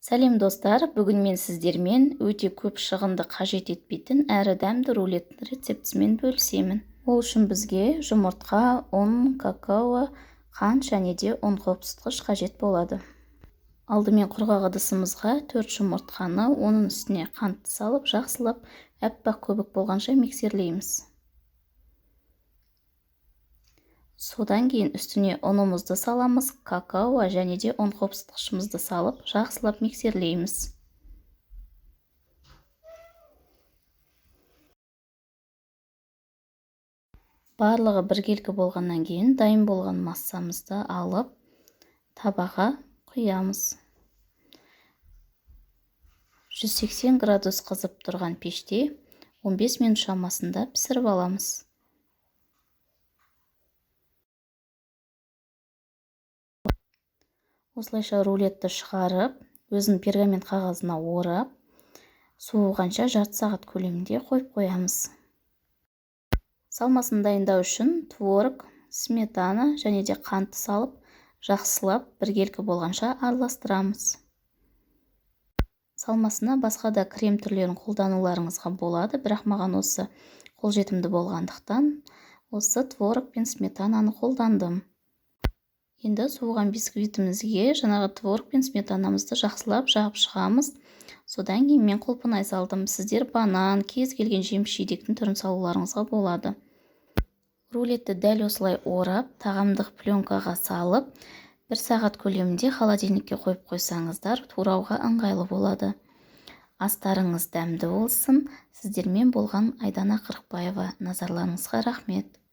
Сәлем достар, бүгін мен сіздермен өте көп шығынды қажет етпейтін әрі дәмді рулет рецептісімен бөлісемін. Ол үшін бізге жұмыртқа, ұн, какао, қант және де ұн қопсытқыш қажет болады. Алдымен құрғақ ыдысымызға 4 жұмыртқаны, оның үстіне қантты салып, жақсылап әппақ көбік болғанша миксерлейміз. Содан кейін үстіне ұнымызды саламыз, какао және де ұн қопсытқышымызды салып, жақсылап миксерлейміз. Барлығы біркелкі болғаннан кейін дайын болған массамызды алып, табаға құямыз. 180 градус қызып тұрған пеште 15 минут шамасында пісіріп аламыз. Осылайша рулетті шығарып, өзін пергамент қағазына орап, суығанша жарты сағат көлемінде қойып қоямыз. Салмасын дайындау үшін творог, сметана және де қантты салып, жақсылап біркелкі болғанша араластырамыз. Салмасына басқа да крем түрлерін қолдануларыңызға болады, бірақ маған осы қолжетімді болғандықтан осы творог пен сметананы қолдандым. Енді суыған бисквитімізге жаңағы творог пен сметанамызды жақсылап жағып шығамыз. Содан кейін мен құлпынай салдым. Сіздер банан, кез келген жеміс-жидектің түрін салуларыңызға болады. Рулетті дәл осылай орап, тағамдық пленкаға салып, 1 сағат көлемінде холодильникке қойып қойсаңыздар, турауға ыңғайлы болады. Астарыңыз дәмді болсын. Сіздермен болған Айдана Қырықбаева. Назарларыңызға рахмет.